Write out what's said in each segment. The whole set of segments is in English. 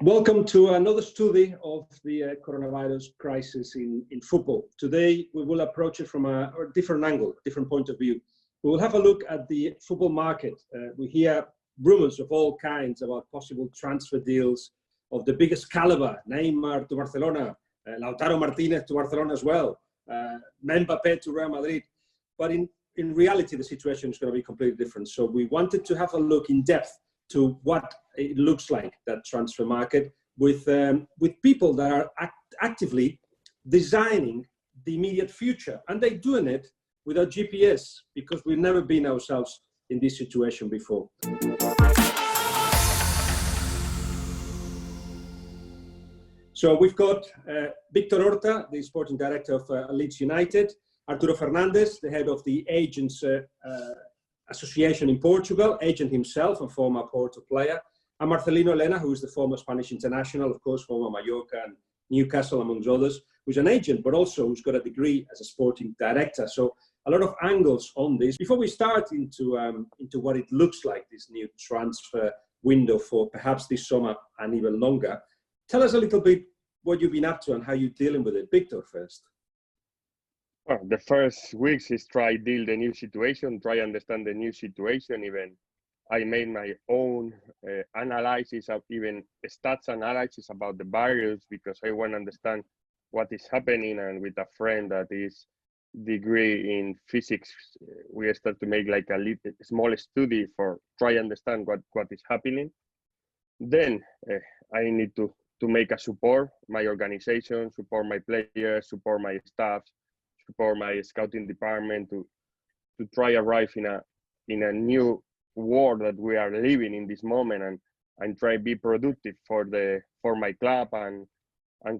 Welcome to another study of the coronavirus crisis in football. Today, we will approach it from a different angle, different point of view. We will have a look at the football market. We hear rumors of all kinds about possible transfer deals of the biggest caliber, Neymar to Barcelona, Lautaro Martinez to Barcelona as well, Mbappé to Real Madrid. But in reality, the situation is going to be completely different. So we wanted to have a look in depth to what it looks like, that transfer market, with people that are actively designing the immediate future. And they're doing it without GPS, because we've never been ourselves in this situation before. So we've got Victor Orta, the sporting director of Leeds United, Arturo Fernandes, the head of the Agents Association in Portugal, agent himself, a former Porto player, and Marcelino Elena, who is the former Spanish international, of course, former Mallorca and Newcastle, amongst others, who's an agent, but also who's got a degree as a sporting director. So a lot of angles on this. Before we start into what it looks like, this new transfer window for perhaps this summer and even longer, tell us a little bit what you've been up to and how you're dealing with it. Victor, first. Well, the first weeks is try deal the new situation, try understand the new situation. Even I made my own analysis of even stats analysis about the virus, because I want to understand what is happening. And with a friend that is degree in physics, we start to make like a little small study for try understand what is happening. Then I need to make a support my organization, support my players, support my staff, support my scouting department to try arrive in a new world that we are living in this moment, and try be productive for my club and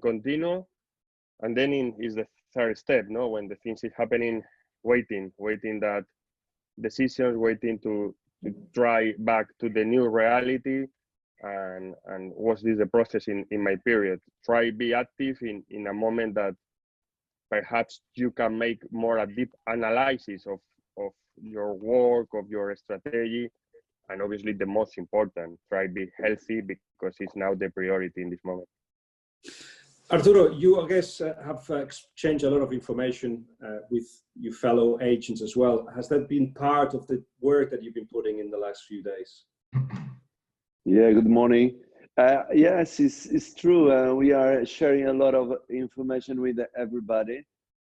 continue. And then is the third step, no, when the things is happening, waiting that decisions, waiting to try back to the new reality, and was this the process in my period. Try be active in a moment that perhaps you can make more a deep analysis of your work, of your strategy, and obviously the most important, try to be healthy, because it's now the priority in this moment. Arturo, you, I guess, have exchanged a lot of information with your fellow agents as well. Has that been part of the work that you've been putting in the last few days? Yeah, good morning. Yes, it's true. We are sharing a lot of information with everybody.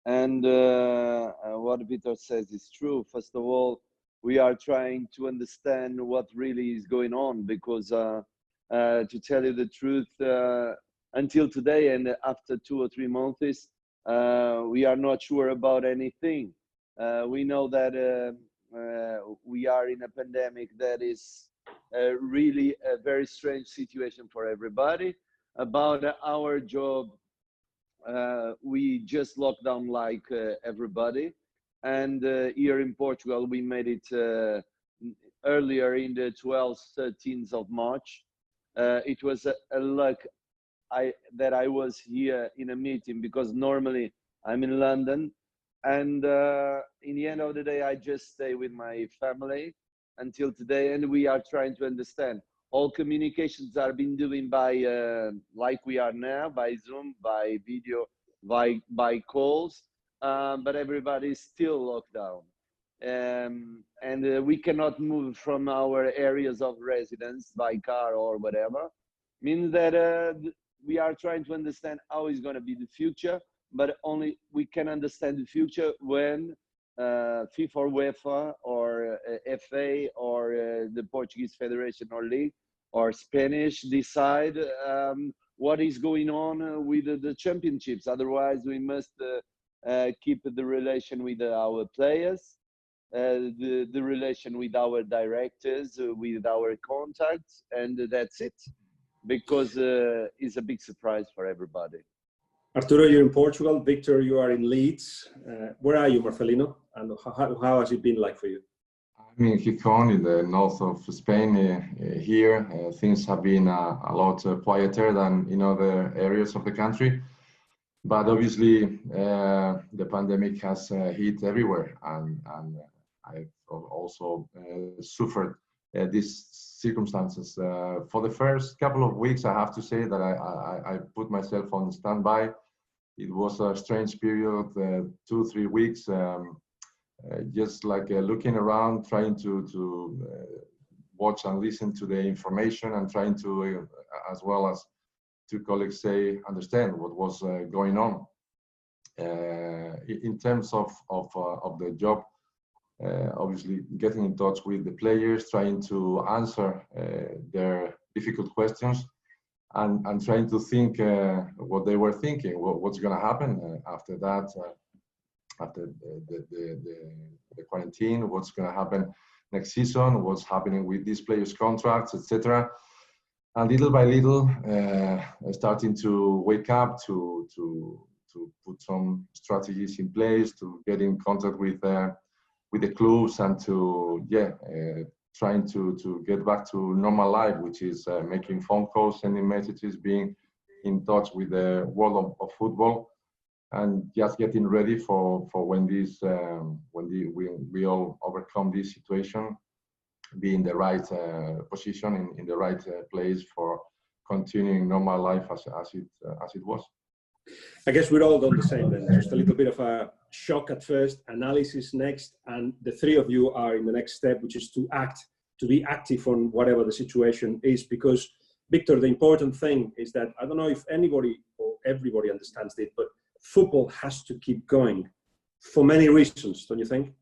And what Victor says is true. First of all, we are trying to understand what really is going on, because to tell you the truth, until today and after 2 or 3 months, we are not sure about anything. We know that we are in a pandemic that is really a very strange situation for everybody. About our job, we just locked down like everybody, and here in Portugal we made it earlier in the 12th, 13th of March. It was a luck that I was here in a meeting, because normally I'm in London, and in the end of the day I just stay with my family until today, and we are trying to understand. All communications are being doing by like we are now, by Zoom, by video, by calls, but everybody is still locked down, and we cannot move from our areas of residence by car or whatever. Means that we are trying to understand how is going to be the future, but only we can understand the future when FIFA or UEFA or FA or the Portuguese Federation or League or Spanish decide what is going on with the championships. Otherwise, we must keep the relation with our players, the relation with our directors, with our contacts, and that's it. Because it's a big surprise for everybody. Arturo, you're in Portugal. Victor, you are in Leeds. Where are you, Marcelino? And how has it been like for you? I'm in Gijón, in the north of Spain. Here, things have been a lot quieter than in other areas of the country. But obviously, the pandemic has hit everywhere, and I've also suffered this circumstances. For the first couple of weeks, I have to say that I put myself on standby. It was a strange period, 2-3 weeks, just like looking around, trying to watch and listen to the information, and trying to, as well as two colleagues say, understand what was going on. In terms of the job, obviously getting in touch with the players, trying to answer their difficult questions, and trying to think what they were thinking, what's going to happen after that, after the quarantine, what's going to happen next season, what's happening with these players' contracts, etc. And little by little, starting to wake up, to put some strategies in place, to get in contact with the clubs, and to trying to get back to normal life, which is making phone calls, sending messages, being in touch with the world of football, and just getting ready for when this we all overcome this situation, be in the right position, in the right place for continuing normal life as it was. I guess we're all done the same then. Just a little bit of a shock at first, analysis next, and the three of you are in the next step, which is to act, to be active on whatever the situation is. Because, Victor, the important thing is that, I don't know if anybody or everybody understands it, but football has to keep going for many reasons, don't you think?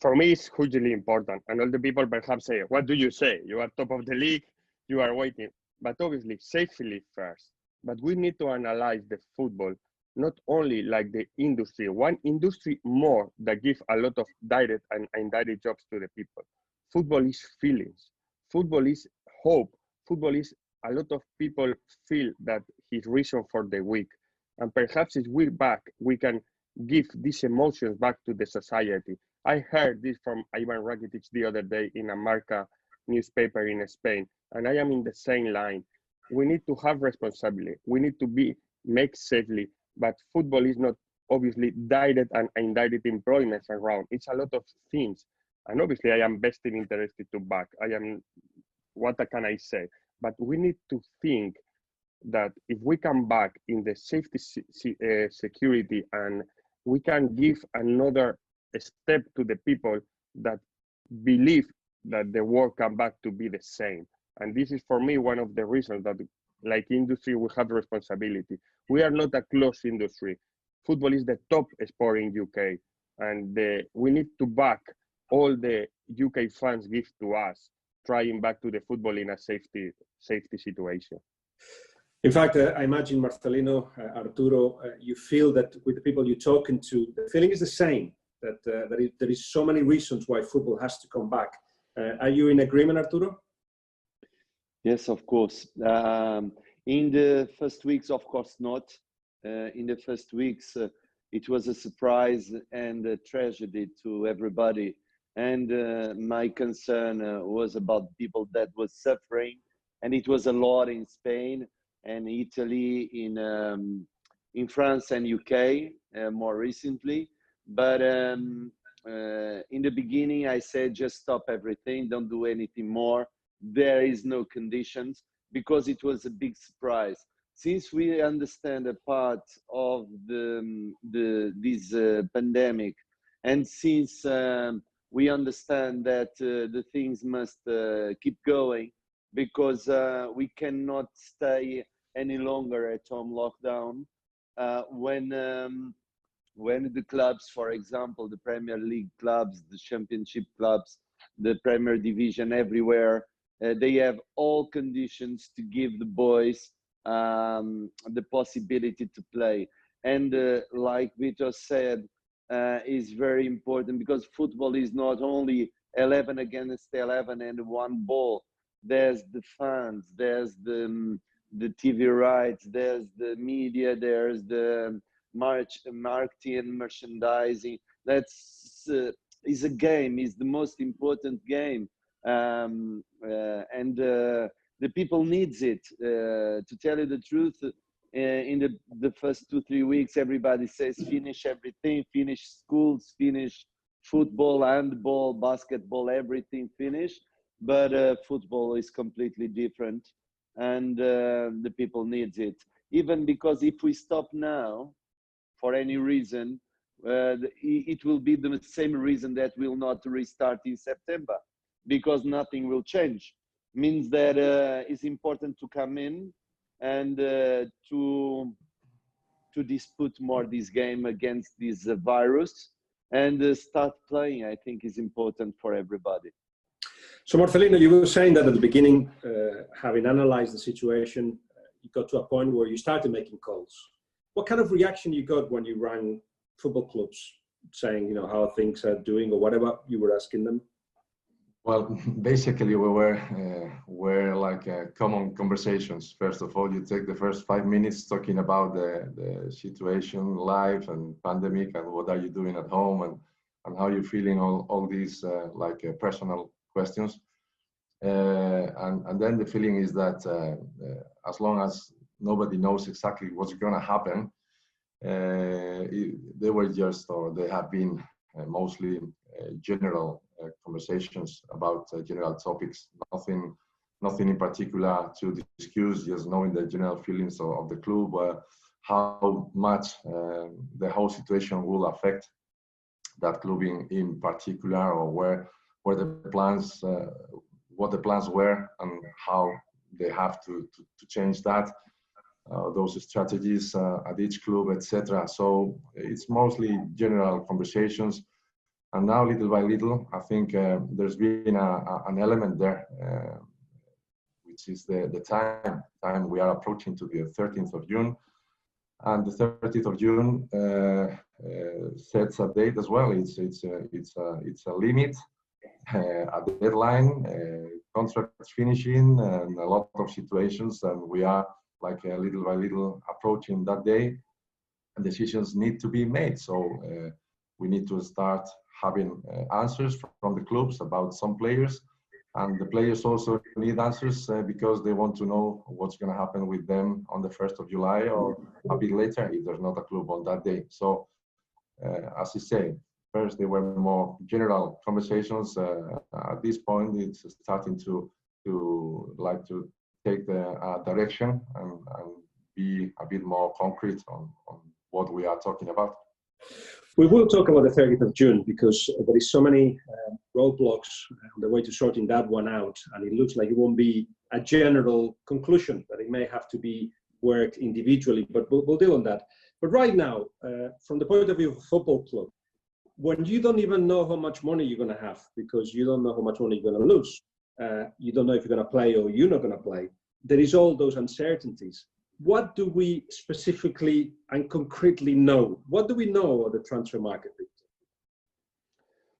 For me, it's hugely important. And all the people perhaps say, what do you say? You are top of the league, you are waiting. But obviously, safely first. But we need to analyze the football, not only like the industry, one industry more that gives a lot of direct and indirect jobs to the people. Football is feelings. Football is hope. Football is a lot of people feel that his reason for the week. And perhaps if we're back, we can give these emotions back to the society. I heard this from Ivan Rakitic the other day in a Marca newspaper in Spain, and I am in the same line. We need to have responsibility. We need to make safely, but football is not obviously direct and indirect employments around. It's a lot of things. And obviously I am vested interested to back. What can I say? But we need to think that if we come back in the safety, security, and we can give another step to the people that believe that the world come back to be the same. And this is for me one of the reasons that, like industry, we have responsibility. We are not a closed industry. Football is the top sport in UK, and we need to back all the UK fans give to us, trying back to the football in a safety situation. In fact, I imagine, Marcelino, Arturo, you feel that with the people you're talking to, the feeling is the same, that there is so many reasons why football has to come back. Are you in agreement, Arturo? Yes, of course. In the first weeks, of course not. In the first weeks, it was a surprise and a tragedy to everybody. And my concern was about people that was suffering. And it was a lot in Spain and Italy, in France and UK more recently. But in the beginning, I said, just stop everything, don't do anything more. There is no conditions, because it was a big surprise. Since we understand a part of this pandemic, and since we understand that the things must keep going, because we cannot stay any longer at home lockdown, when the clubs, for example, the Premier League clubs, the Championship clubs, the Premier Division everywhere, they have all conditions to give the boys the possibility to play. And like Victor said, is very important, because football is not only 11 against 11 and one ball. There's the fans, there's the TV rights, there's the media, there's the marketing and merchandising. That's is a game, is the most important game. And the people needs it. To tell you the truth, in the first 2-3 weeks, everybody says finish everything, finish schools, finish football, handball, basketball, everything finish. but football is completely different, and the people needs it. Even because if we stop now, for any reason, it will be the same reason that will not restart in September, because nothing will change. Means that it's important to come in and to dispute more this game against this virus, and start playing, I think, is important for everybody. So Marcelino, you were saying that at the beginning, having analyzed the situation, you got to a point where you started making calls. What kind of reaction you got when you rang football clubs saying, you know, how things are doing or whatever you were asking them? Well, basically we were like common conversations. First of all, you take the first 5 minutes talking about the situation, life and pandemic, and what are you doing at home, and how you're feeling, all these personal questions. And then the feeling is that as long as nobody knows exactly what's going to happen, they were just, or they have been mostly general conversations about general topics, nothing in particular to discuss, just knowing the general feelings of the club, how much the whole situation will affect that club in particular, or where the plans, what the plans were, and how they have to change that, those strategies at each club, etc. So it's mostly general conversations. And now, little by little, I think there's been an element there, which is the time we are approaching to the 13th of June. And the 30th of June sets a date as well. It's a limit, a deadline, contracts finishing, and a lot of situations. And we are like little by little approaching that day, and decisions need to be made. So we need to start having answers from the clubs about some players, and the players also need answers because they want to know what's going to happen with them on the 1st of July or a bit later if there's not a club on that day. So as you say, first they were more general conversations. At this point, it's starting to take the direction and be a bit more concrete on what we are talking about. We will talk about the 30th of June because there is so many roadblocks on the way to sorting that one out, and it looks like it won't be a general conclusion, that it may have to be worked individually, but we'll deal on that. But right now, from the point of view of a football club, when you don't even know how much money you're going to have because you don't know how much money you're going to lose, you don't know if you're going to play or you're not going to play, there is all those uncertainties. What do we specifically and concretely know? What do we know of the transfer market, Victor?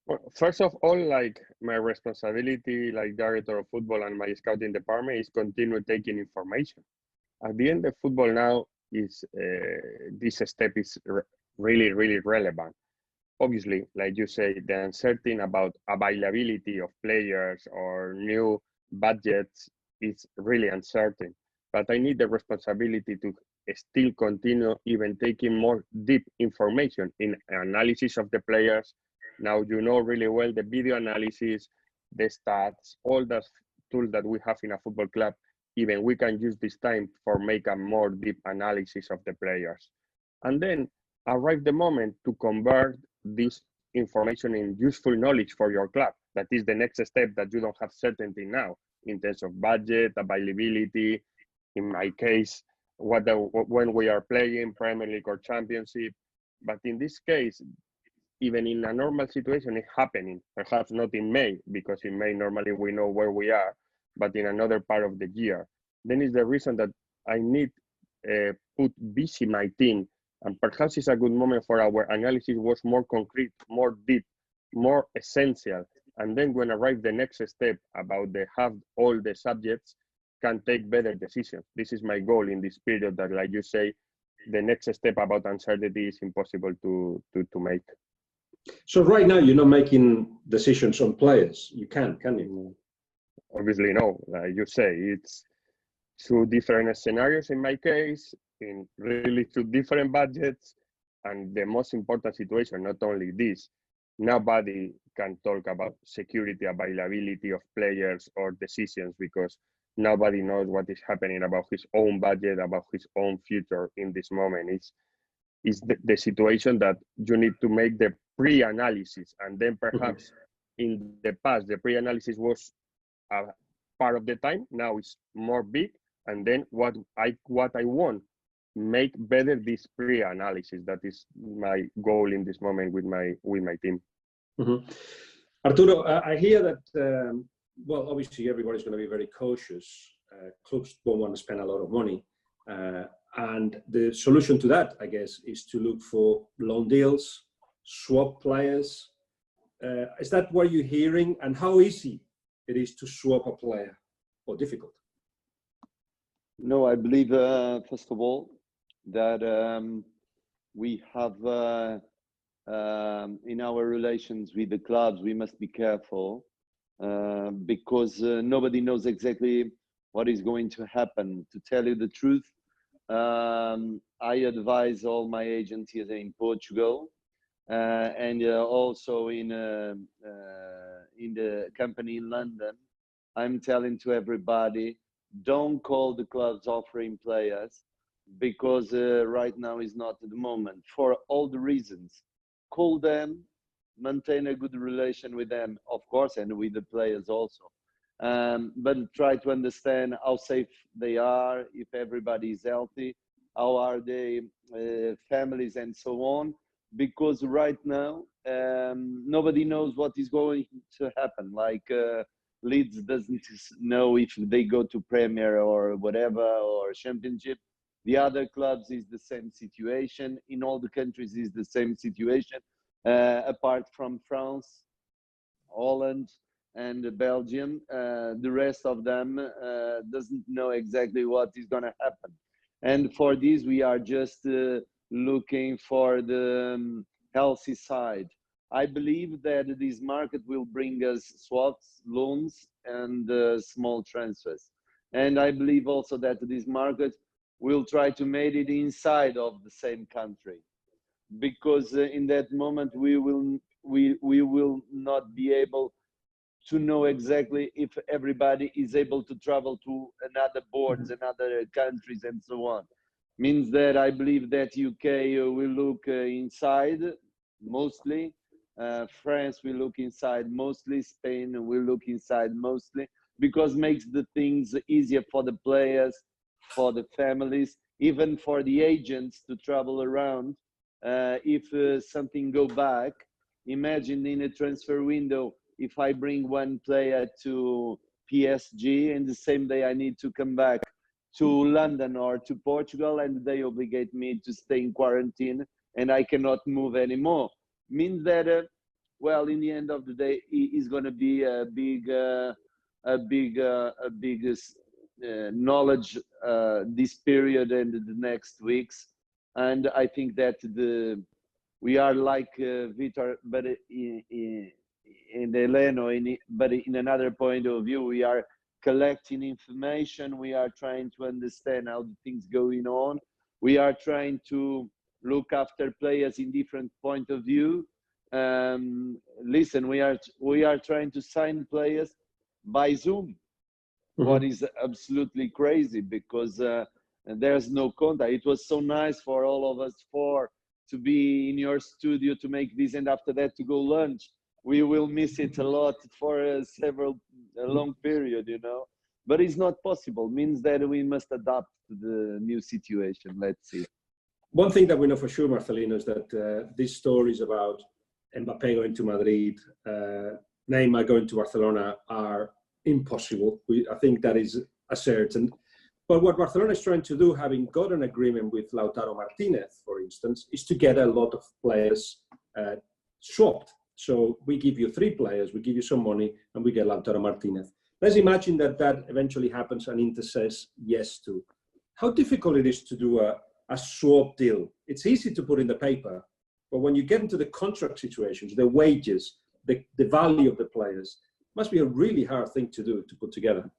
Well, first of all, like my responsibility, like director of football and my scouting department, is continue taking information. At the end of football now is this step is really, really relevant. Obviously, like you say, the uncertainty about availability of players or new budgets is really uncertain. But I need the responsibility to still continue even taking more deep information in analysis of the players. Now you know really well the video analysis, the stats, all the tools that we have in a football club. Even we can use this time for make a more deep analysis of the players. And then arrive the moment to convert this information in useful knowledge for your club. That is the next step that you don't have certainty now in terms of budget, availability, in my case, when we are playing Premier League or Championship. But in this case, even in a normal situation, it's happening. Perhaps not in May, because in May normally we know where we are, but in another part of the year. Then is the reason that I need put busy my team, and perhaps it's a good moment for our analysis was more concrete, more deep, more essential. And then when arrive the next step about the have all the subjects, can take better decisions. This is my goal in this period that, like you say, the next step about uncertainty is impossible to make. So right now you're not making decisions on players. You can you? Obviously no, like you say, it's two different scenarios in my case, in really two different budgets, and the most important situation, not only this, nobody can talk about security, availability of players or decisions, because nobody knows what is happening about his own budget, about his own future in this moment. It's the situation that you need to make the pre-analysis, and then perhaps in the past the pre-analysis was a part of the time. Now it's more big, and then what I want, make better this pre-analysis. That is my goal in this moment with my team. Arturo, I hear that well, obviously everybody's going to be very cautious. Clubs don't want to spend a lot of money, and the solution to that, I guess, is to look for loan deals, swap players. Is that what you're hearing? And how easy it is to swap a player, or difficult? No, I believe, first of all, that we have, in our relations with the clubs, we must be careful because nobody knows exactly what is going to happen. To tell you the truth, I advise all my agents here in Portugal and also in the company in London. I'm telling to everybody, don't call the clubs offering players, because right now is not the moment, for all the reasons. Call them, maintain a good relation with them, of course, and with the players also. But try to understand how safe they are, if everybody is healthy, how are they, families and so on. Because right now, nobody knows what is going to happen. Like Leeds doesn't know if they go to Premier or whatever, or Championship. The other clubs is the same situation. In all the countries is the same situation, apart from France, Holland, and Belgium. The rest of them doesn't know exactly what is going to happen. And for this, we are just looking for the healthy side. I believe that this market will bring us swaps, loans, and small transfers. And I believe also that this market will try to make it inside of the same country, because in that moment we will not be able to know exactly if everybody is able to travel to another boards, another countries, and so on. Means that I believe that UK will look inside mostly, France will look inside mostly, Spain will look inside mostly, because makes the things easier for the players, for the families, even for the agents to travel around. If something go back, imagine in a transfer window, if I bring one player to PSG and the same day I need to come back to London or to Portugal, and they obligate me to stay in quarantine and I cannot move anymore. Means that, well, in the end of the day, it's going to be a big knowledge this period and the next weeks. And I think that we are like Victor, but in Elena, but in another point of view, we are collecting information. We are trying to understand how the things going on. We are trying to look after players in different point of view. Listen, we are trying to sign players by Zoom. What is absolutely crazy, because there's no contact. It was so nice for all of us to be in your studio to make this, and after that to go lunch. We will miss it a lot for a long period, you know. But it's not possible. Means that we must adapt to the new situation. Let's see. One thing that we know for sure, Marcelino, is that these stories about Mbappé going to Madrid, Neymar going to Barcelona are impossible. I think that is a certain. But what Barcelona is trying to do, having got an agreement with Lautaro Martinez, for instance, is to get a lot of players swapped. So we give you 3 players, we give you some money, and we get Lautaro Martinez. Let's imagine that eventually happens and Inter says yes to. How difficult it is to do a swap deal. It's easy to put in the paper, but when you get into the contract situations, the wages, the value of the players, must be a really hard thing to do, to put together.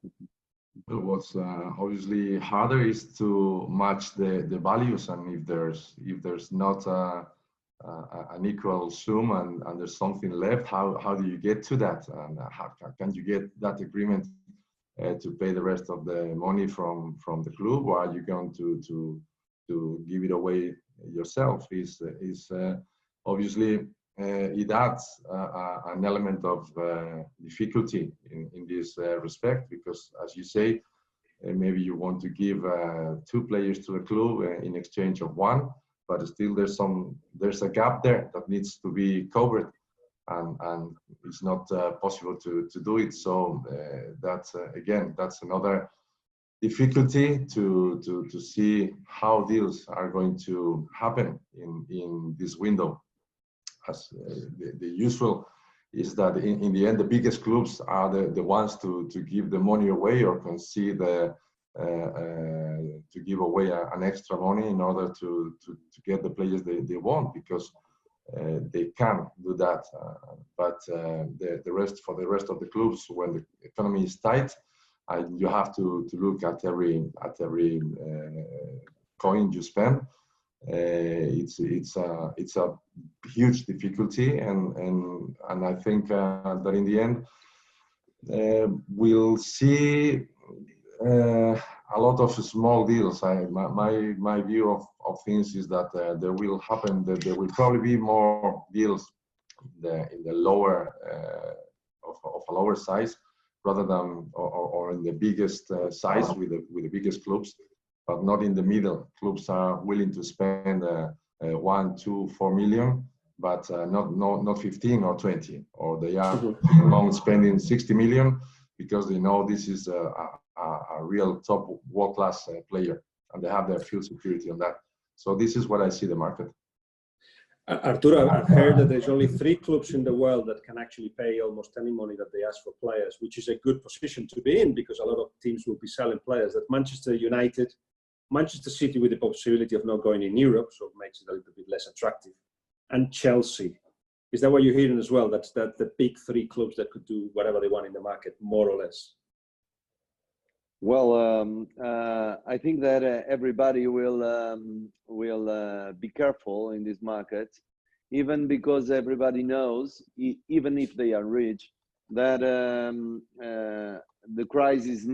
What's obviously harder is to match the values, and if there's not an equal sum and there's something left, how do you get to that? And how can you get that agreement to pay the rest of the money from the club, or are you going to give it away yourself? Is obviously it adds an element of difficulty in this respect, because as you say, maybe you want to give 2 players to the club in exchange of 1, but still there's a gap there that needs to be covered, and it's not possible to do it. So that's again, that's another difficulty to see how deals are going to happen in this window. As the usual is that in the end, the biggest clubs are the ones to give the money away or concede to give away an extra money in order to get the players they want, because they can do that. But the rest of the clubs, when the economy is tight, you have to look at every coin you spend. It's a huge difficulty, and I think that in the end we'll see a lot of small deals. My view of things is that there will probably be more deals in the lower of a lower size rather than or in the biggest size with the biggest clubs, but not in the middle. Clubs are willing to spend 1, 2, 4 million, but not 15 or 20, or they are among spending 60 million because they know this is a real top world-class player, and they have their full security on that. So this is what I see the market. Arturo, I've heard that there's only 3 clubs in the world that can actually pay almost any money that they ask for players, which is a good position to be in, because a lot of teams will be selling players. That Manchester United, Manchester City with the possibility of not going in Europe, so it makes it a little bit less attractive, and Chelsea. Is that what you're hearing as well? That's the big 3 clubs that could do whatever they want in the market, more or less. Well, I think that everybody will be careful in this market, even because everybody knows, even if they are rich, that the crisis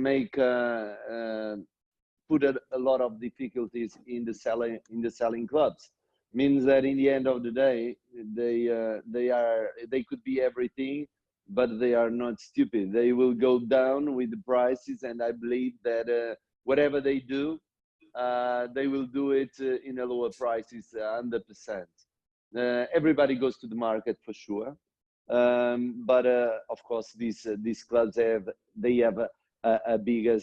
put a lot of difficulties in the selling clubs. Means that in the end of the day, they could be everything, but they are not stupid. They will go down with the prices, and I believe that whatever they do, they will do it in a lower prices, 100%. Everybody goes to the market for sure, but of course these clubs have a bigger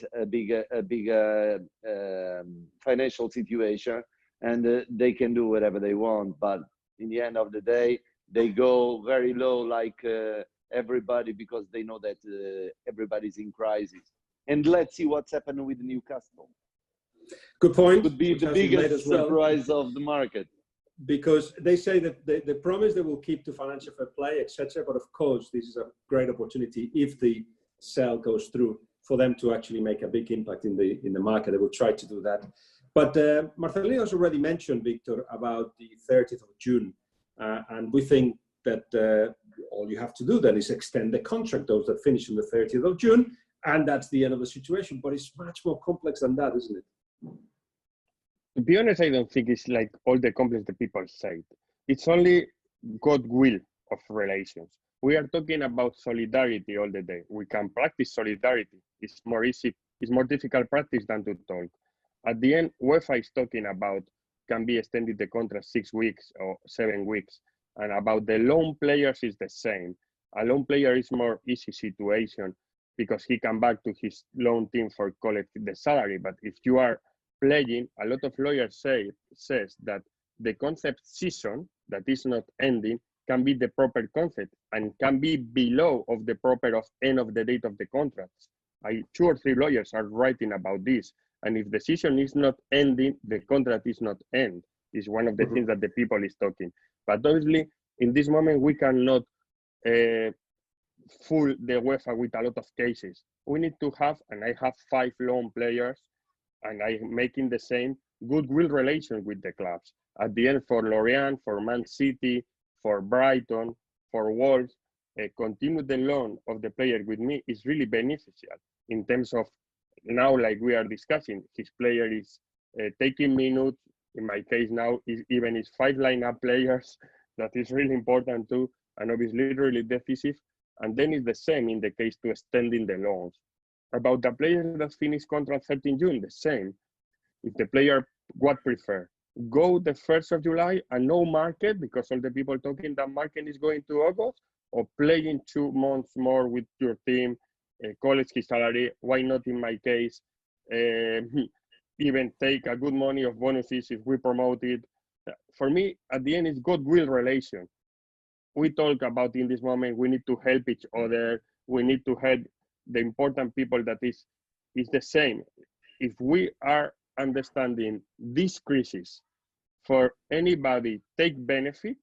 financial situation, and they can do whatever they want. But in the end of the day, they go very low, like everybody, because they know that everybody's in crisis. And let's see what's happening with Newcastle. Good point. Could be the biggest surprise of the market. Because they say that they promise they will keep to financial fair play, etc. But of course, this is a great opportunity if the sale goes through for them to actually make a big impact in the market. They will try to do that. But Marcelino has already mentioned, Victor, about the 30th of June. And we think that all you have to do then is extend the contract, those that finish on the 30th of June, and that's the end of the situation. But it's much more complex than that, isn't it? To be honest, I don't think it's like all the complex the people say. It's only goodwill of relations. We are talking about solidarity all the day. We can practice solidarity. It's more easy. It's more difficult practice than to talk. At the end, UEFA is talking about can be extended the contract 6 weeks or 7 weeks. And about the loan players is the same. A loan player is more easy situation because he can back to his loan team for collecting the salary. But if you are playing, a lot of lawyers says that the concept season that is not ending can be the proper concept and can be below of the proper of end of the date of the contracts. 2 or 3 lawyers are writing about this. And if the season is not ending, the contract is not end. Is one of the things that the people is talking. But obviously, in this moment, we cannot fool the UEFA with a lot of cases. We need to have, and I have 5 loan players, and I'm making the same. goodwill relation with the clubs. At the end, for Lorient, for Man City, for Brighton, for Wolves, continue the loan of the player with me is really beneficial in terms of now, like we are discussing, his player is taking minutes. In my case now, even his 5 lineup players, that is really important too, and obviously really decisive. And then it's the same in the case to extending the loans. About the players that finish contract 13 June, the same. If the player, what prefer? Go the 1st of July and no market, because all the people talking that market is going to August, or playing 2 months more with your team, college his salary. Why not in my case, even take a good money of bonuses if we promote it? For me, at the end, it's goodwill relation. We talk about in this moment, we need to help each other. We need to help the important people that is the same. If we are understanding this crisis for anybody take benefit,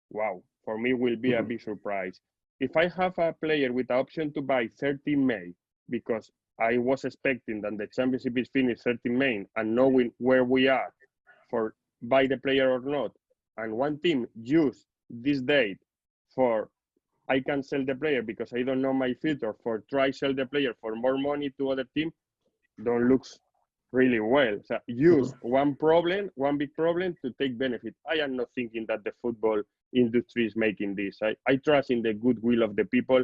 wow, for me will be a big surprise. If I have a player with the option to buy 13 May, because I was expecting that the championship is finished 13 May and knowing where we are for buy the player or not, and one team use this date for I can sell the player because I don't know my future, for try sell the player for more money to other team, don't looks really well. So use one big problem to take benefit. I am not thinking that the football industry is making this. I trust in the goodwill of the people,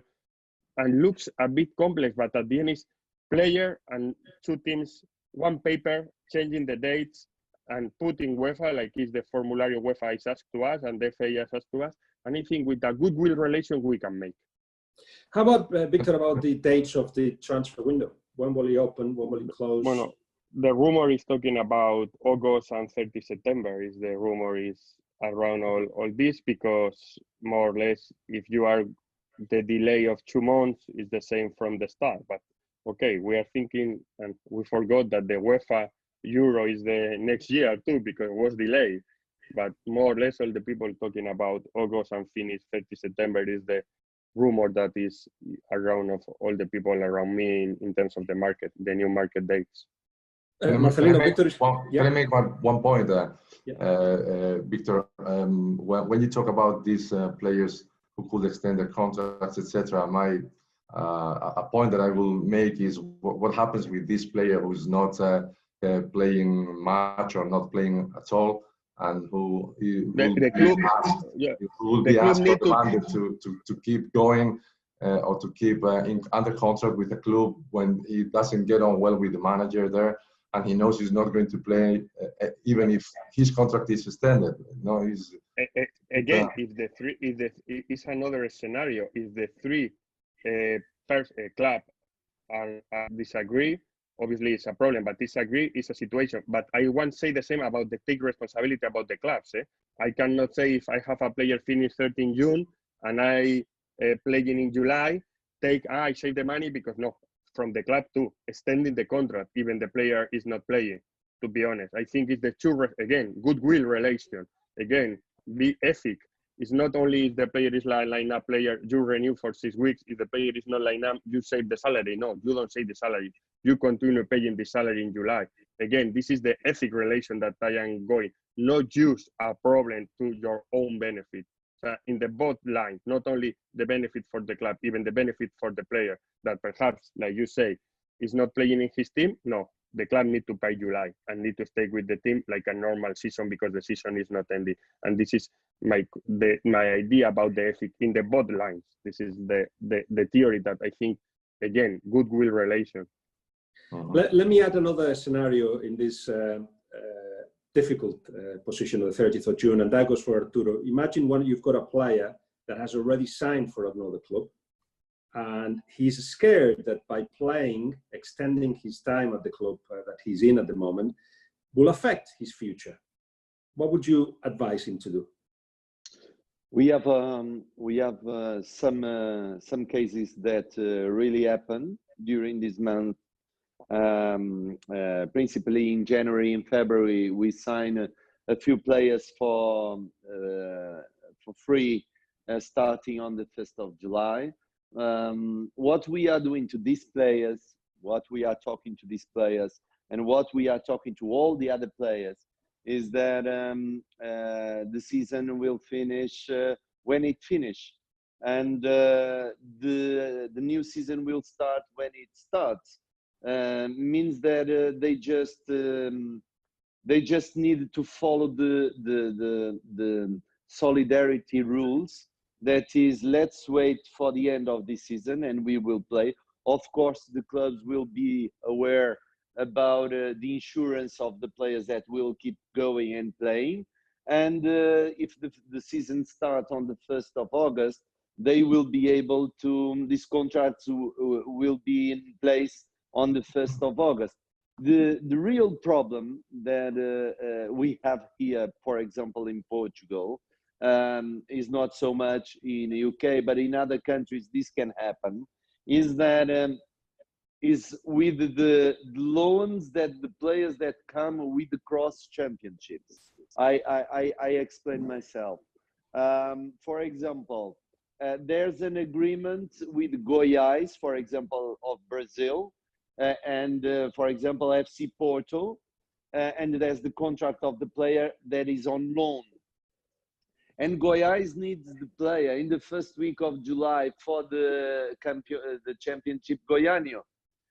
and looks a bit complex, but at the end is player and 2 teams, 1 paper, changing the dates and putting UEFA, like is the formulary UEFA is asked to us and the FA is asked to us. And I think with a goodwill relation we can make. How about, Victor, about the dates of the transfer window? When will it open? When will it close? Well, the rumor is talking about August and 30 September is the rumor is around all this, because more or less if you are the delay of 2 months is the same from the start. But okay, we are thinking, and we forgot that the UEFA Euro is the next year too, because it was delayed. But more or less all the people talking about August and finish 30 September is the rumor that is around of all the people around me in terms of the market, the new market dates. Marcelino, Victor, can I make one point? Victor, when you talk about these players who could extend their contracts, etc., a point that I will make is what happens with this player who's not playing much or not playing at all, and who will be asked or demanded to keep going or to keep under contract with the club when he doesn't get on well with the manager there, and he knows he's not going to play even if his contract is extended. No, he's again. It's another scenario. If the 3 club are disagree, obviously it's a problem, but disagree is a situation. But I won't say the same about the take responsibility about the clubs. I cannot say if I have a player finish 13 June and I playing in July, I save the money, because no, from the club too, extending the contract, even the player is not playing, to be honest. I think it's the 2, again, goodwill relation. Again, be ethic. It's not only if the player is line-up player, you renew for 6 weeks. If the player is not line-up, you save the salary. No, you don't save the salary. You continue paying the salary in July. Again, this is the ethic relation that I am going. Not use a problem to your own benefit. So in the both lines, not only the benefit for the club, even the benefit for the player that perhaps, like you say, is not playing in his team. No, the club need to pay July and need to stay with the team like a normal season, because the season is not ending. And this is my idea about the ethic in the both lines. This is the theory that I think, again, goodwill relation. Let me add another scenario in this difficult position of the 30th of June, and that goes for Arturo. Imagine you've got a player that has already signed for another club, and he's scared that by playing, extending his time at the club that he's in at the moment, will affect his future. What would you advise him to do? We have some cases that really happen during this month. Principally in January and February, we sign a few players for free, starting on the 1st of July. What we are doing to these players, what we are talking to these players, and what we are talking to all the other players is that the season will finish when it finishes, and the new season will start when it starts. Means that they just need to follow the solidarity rules. That is, let's wait for the end of the season and we will play. Of course, the clubs will be aware about the insurance of the players that will keep going and playing. And if the season starts on the 1st of August, they will be able to, these contracts will be in place on the 1st of August. The real problem that we have here, for example, in Portugal, is not so much in the UK, but in other countries this can happen, is that is with the loans that the players that come with the cross championships. I explain myself. For example, there's an agreement with Goiás, for example, of Brazil, and for example, FC Porto, and there's the contract of the player that is on loan. And Goiás needs the player in the first week of July for the championship Goianio.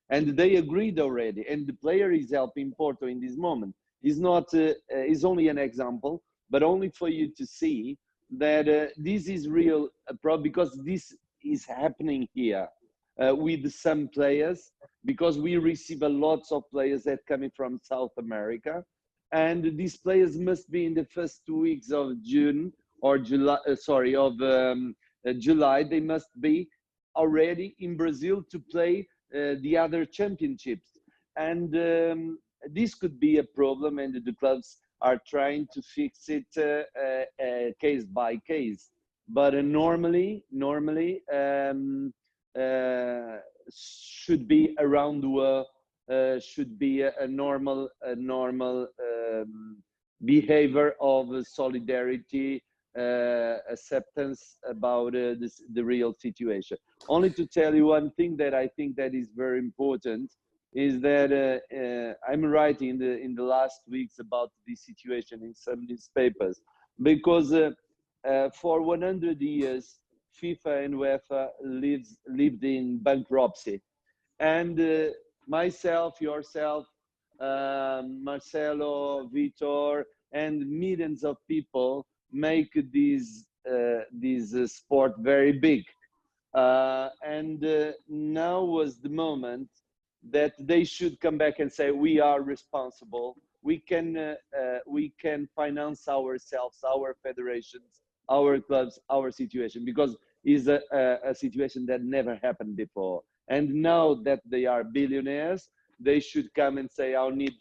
And they agreed already. And the player is helping Porto in this moment. It's not, it's only an example, but only for you to see that this is real problem, because this is happening here with some players, because we receive a lot of players that coming from South America. And these players must be in the first 2 weeks of June or July, July, they must be already in Brazil to play the other championships. And this could be a problem, and the clubs are trying to fix it case by case. But normally should be around should be a normal behavior of solidarity, acceptance about the real situation. Only to tell you one thing that I think that is very important is that I'm writing in the last weeks about this situation in some newspapers, because for 100 years FIFA and UEFA lived in bankruptcy, and myself, yourself, Marcelo, Victor, and millions of people make this sport very big, and now was the moment that they should come back and say, we are responsible, we can finance ourselves, our federations, our clubs, our situation, because it's a situation that never happened before. And now that they are billionaires, they should come and say, I'll need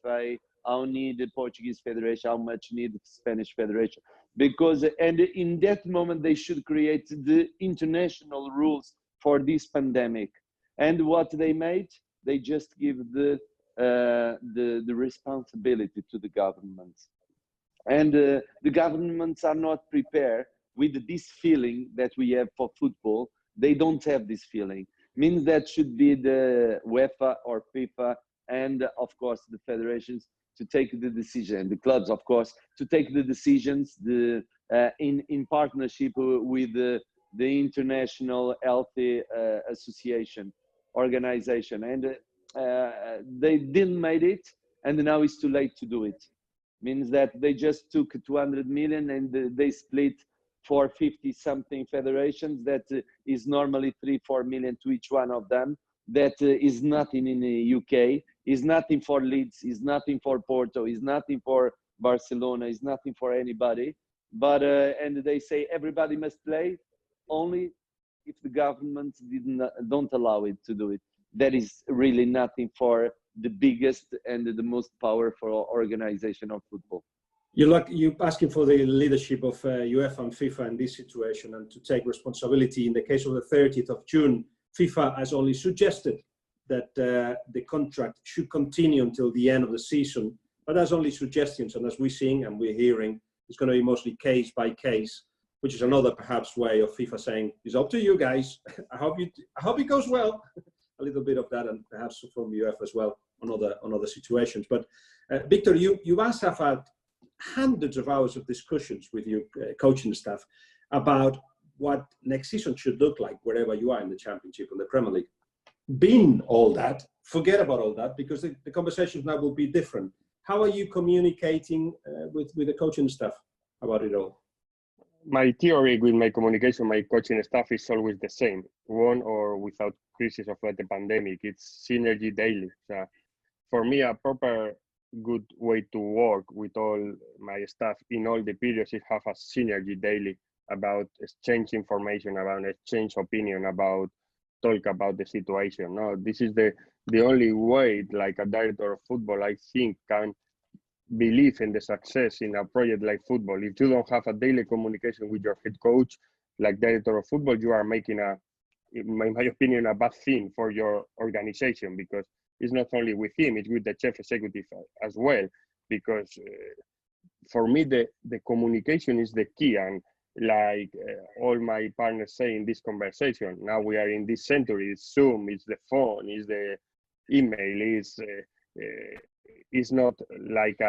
FA, I'll need the Portuguese Federation, how much need the Spanish Federation. Because, and in that moment, they should create the international rules for this pandemic. And what they made, they just give the responsibility to the governments. And the governments are not prepared with this feeling that we have for football. They don't have this feeling. Means that should be the UEFA or FIFA, and of course the federations, to take the decision, the clubs, of course, to take the decisions in partnership with the International Healthy Association organization. And they didn't make it, and now it's too late to do it. Means that they just took 200 million and they split for 50 something federations. That is normally 3-4 million to each one of them. That is nothing in the UK, is nothing for Leeds, is nothing for Porto, is nothing for Barcelona, is nothing for anybody. But and they say everybody must play, only if the government don't allow it to do it. That is really nothing for the biggest and the most powerful organization of football. You're asking for the leadership of UEFA and FIFA in this situation, and to take responsibility. In the case of the 30th of June, FIFA has only suggested that the contract should continue until the end of the season, but that's only suggestions. And as we're seeing and we're hearing, it's going to be mostly case by case, which is another perhaps way of FIFA saying, it's up to you guys. I hope it goes well. A little bit of that, and perhaps from UEFA as well. on other situations. But Victor, you must have had hundreds of hours of discussions with your coaching staff about what next season should look like wherever you are in the Championship and the Premier League. Being all that, forget about all that, because the conversations now will be different. How are you communicating with the coaching staff about it all? My theory with my communication, my coaching staff is always the same, one or without crisis of the pandemic. It's synergy daily. So for me, a proper good way to work with all my staff in all the periods is have a synergy daily about exchange information, about exchange opinion, about talk about the situation. No, this is the only way, like a director of football, I think, can believe in the success in a project like football. If you don't have a daily communication with your head coach, like director of football, you are making in my opinion, a bad thing for your organization, because it's not only with him, it's with the chief executive as well. Because for me, the communication is the key. And like all my partners say in this conversation, now we are in this century, it's Zoom, it's the phone, it's the email, it's not like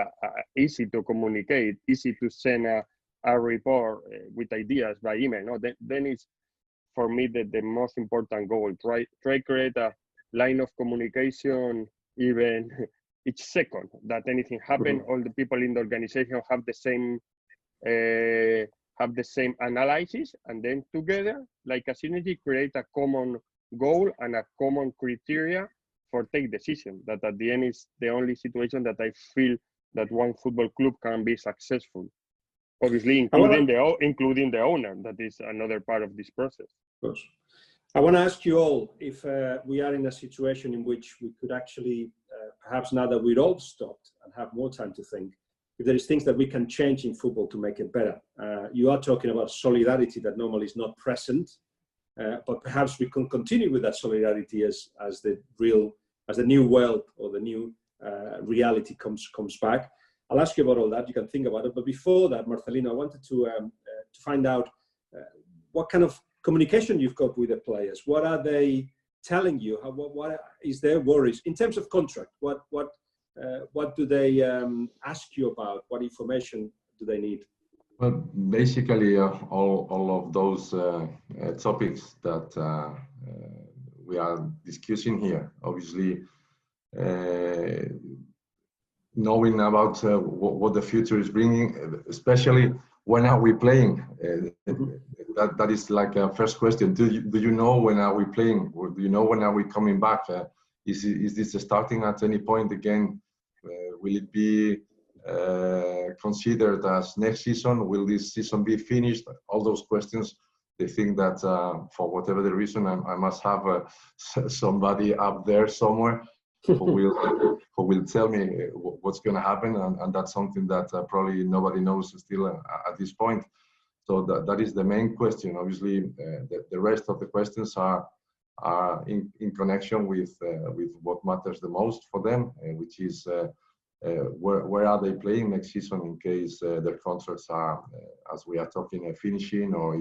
easy to communicate, easy to send a report with ideas by email. No, then it's, for me, the most important goal. Try create a line of communication, even each second that anything happen, all the people in the organization have the same analysis, and then together, like a synergy, create a common goal and a common criteria for take decision. That at the end is the only situation that I feel that one football club can be successful. Obviously, including the owner. That is another part of this process. Of course. I want to ask you all if we are in a situation in which we could actually, perhaps now that we're all stopped and have more time to think, if there is things that we can change in football to make it better. You are talking about solidarity that normally is not present, but perhaps we can continue with that solidarity as the new world or the new reality comes back. I'll ask you about all that. You can think about it. But before that, Marcelino, I wanted to find out what kind of communication you've got with the players. What are they telling you? What is their worries in terms of contract? What do they ask you about? What information do they need? Well, basically, all of those topics that we are discussing here. Obviously, knowing about what the future is bringing, especially when are we playing? That is like a first question. Do you know when are we playing? Or do you know when are we coming back? Is this starting at any point again? Will it be considered as next season? Will this season be finished? All those questions. They think that for whatever the reason, I must have somebody up there somewhere who will tell me what's going to happen, and that's something that probably nobody knows still at this point. So that is the main question. Obviously, the rest of the questions are in connection with what matters the most for them, which is where are they playing next season in case their contracts are, as we are talking, finishing, or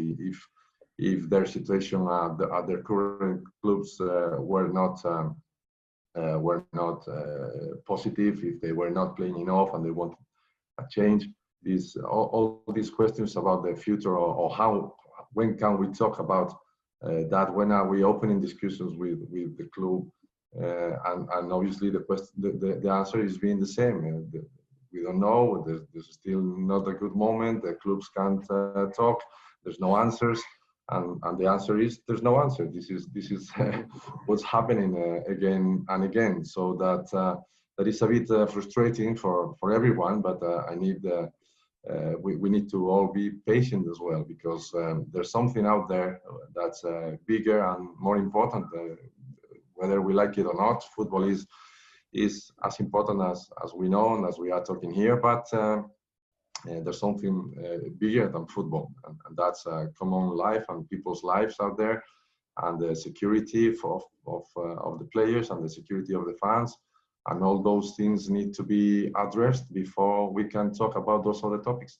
if their situation at their current clubs were not positive, if they were not playing enough and they want a change. All these questions about the future, or when can we talk about that? When are we opening discussions with the club? And obviously the answer is being the same. We don't know. There's still not a good moment. The clubs can't talk. There's no answers, and the answer is there's no answer. This is what's happening again and again. So that is a bit frustrating for everyone. But we need to all be patient as well, because there's something out there that's bigger and more important. Whether we like it or not, football is as important as we know and as we are talking here. But there's something bigger than football, and that's common life and people's lives out there, and the security of the players and the security of the fans. And all those things need to be addressed before we can talk about those other topics.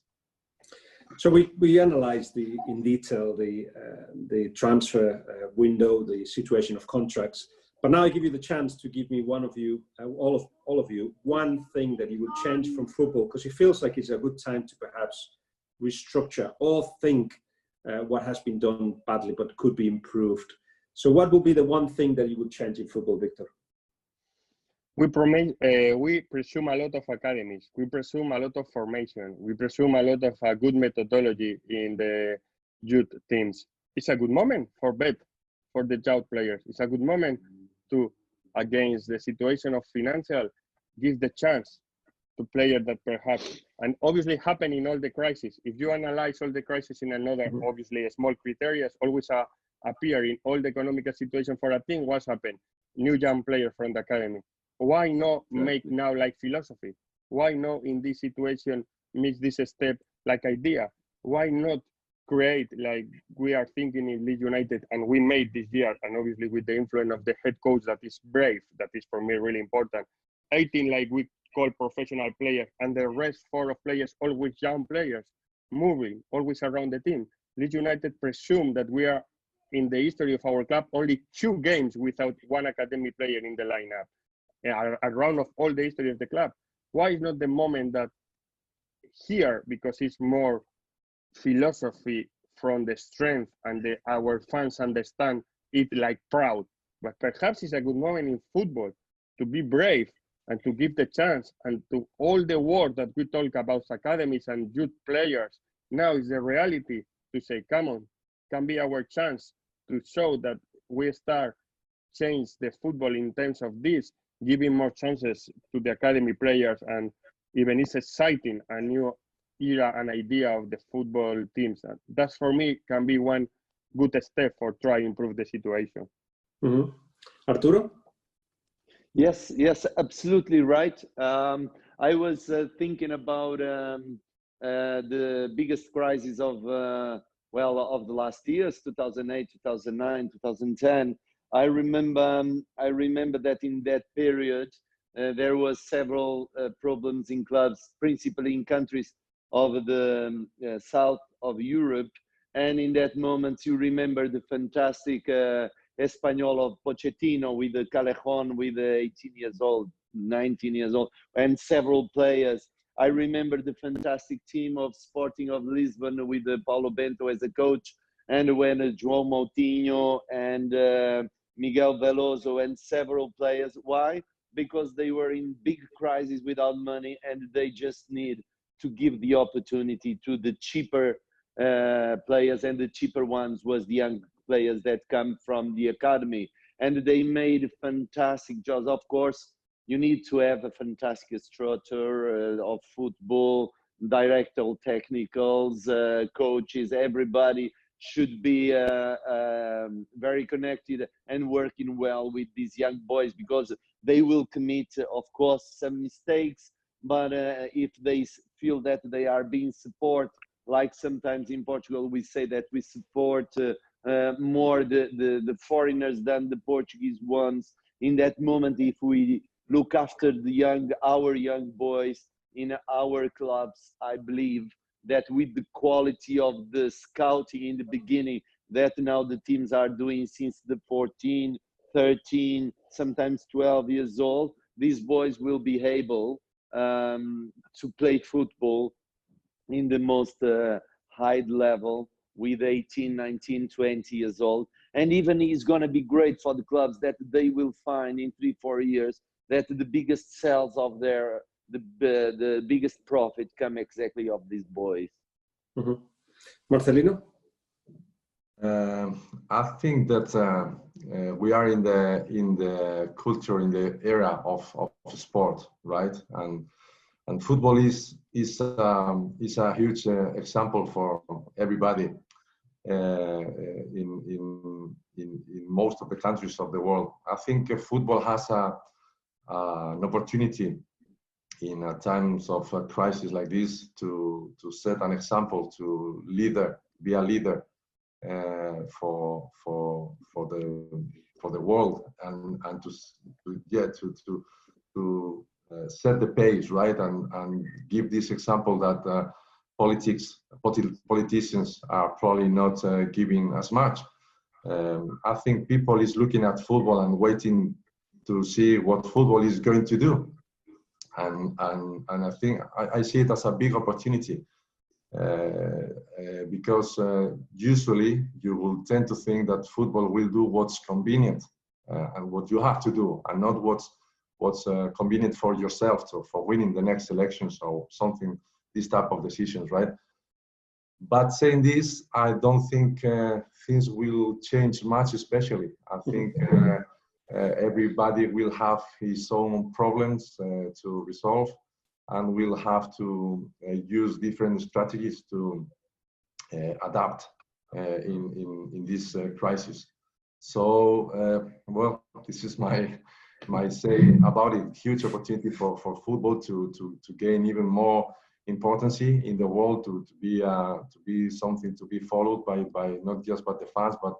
So we analysed in detail the transfer window, the situation of contracts. But now I give you the chance to give me one of you, all of you, one thing that you would change from football, because it feels like it's a good time to perhaps restructure or think what has been done badly but could be improved. So what would be the one thing that you would change in football, Victor? We presume a lot of academies. We presume a lot of formation. We presume a lot of a good methodology in the youth teams. It's a good moment for the youth players. It's a good moment to, against the situation of financial, give the chance to players that perhaps, and obviously happen in all the crises. If you analyze all the crises in another, obviously small criteria always appear in all the economic situation for a team. What's happened? New young player from the academy. Why not make now like philosophy? Why not in this situation make this step like idea? Why not create like we are thinking in Leeds United and we made this year, and obviously with the influence of the head coach that is brave, that is for me really important. 18 like we call professional players, and the rest 4 of players always young players, moving always around the team. Leeds United presume that we are in the history of our club only 2 games without one academy player in the lineup. Around of all the history of the club. Why is not the moment that here, because it's more philosophy from the strength and our fans understand it like proud, but perhaps it's a good moment in football to be brave and to give the chance, and to all the work that we talk about academies and youth players. Now is the reality to say, come on, can be our chance to show that we start change the football in terms of this, giving more chances to the academy players, and even it's exciting a new era and idea of the football teams. And that's for me can be one good step for try to improve the situation. Arturo? Yes, absolutely right. I was thinking about the biggest crisis of the last years, 2008, 2009, 2010. I remember that in that period there was several problems in clubs, principally in countries of the south of Europe. And in that moment, you remember the fantastic Espanyol of Pochettino with the Callejon with 18 years old, 19 years old, and several players. I remember the fantastic team of Sporting of Lisbon with Paulo Bento as a coach, and when João Moutinho and Miguel Veloso and several players. Why? Because they were in big crisis without money, and they just need to give the opportunity to the cheaper players, and the cheaper ones was the young players that come from the academy, and they made fantastic jobs. Of course, you need to have a fantastic structure of football, director, technicals, coaches, everybody should be very connected and working well with these young boys, because they will commit, of course, some mistakes, but if they feel that they are being supported, like sometimes in Portugal we say that we support more the foreigners than the Portuguese ones. In that moment, if we look after our young boys in our clubs, I believe that with the quality of the scouting in the beginning that now the teams are doing since the 14, 13, sometimes 12 years old, these boys will be able to play football in the most high level with 18, 19, 20 years old. And even it's going to be great for the clubs that they will find in 3-4 years that the biggest sales of the biggest profit come exactly of these boys. Marcelino? I think that we are in the culture, in the era of sport, right? And football is a huge example for everybody in most of the countries of the world. I think football has an opportunity in times of a crisis like this to set an example, to be a leader for the world, and to set the pace, right, and give this example that politicians are probably not giving as much. I think people is looking at football and waiting to see what football is going to do. And I think I see it as a big opportunity because usually you will tend to think that football will do what's convenient and what you have to do, and not what's convenient for yourself, so for winning the next elections or something, this type of decisions, right? But saying this, I don't think things will change much, especially. I think everybody will have his own problems to resolve, and will have to use different strategies to adapt in this crisis. So, well, this is my say about it. Huge opportunity for football to gain even more importance in the world, to be something to be followed by not just by the fans, but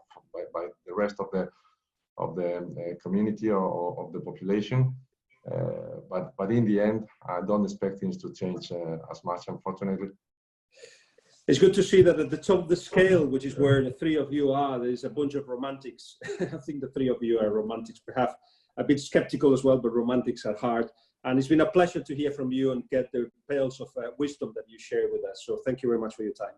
by the rest of the community or of the population. But in the end, I don't expect things to change as much, unfortunately. It's good to see that at the top of the scale, which is where the three of you are, there's a bunch of romantics. I think the three of you are romantics, perhaps a bit skeptical as well, but romantics at heart. And it's been a pleasure to hear from you and get the pearls of wisdom that you share with us. So thank you very much for your time.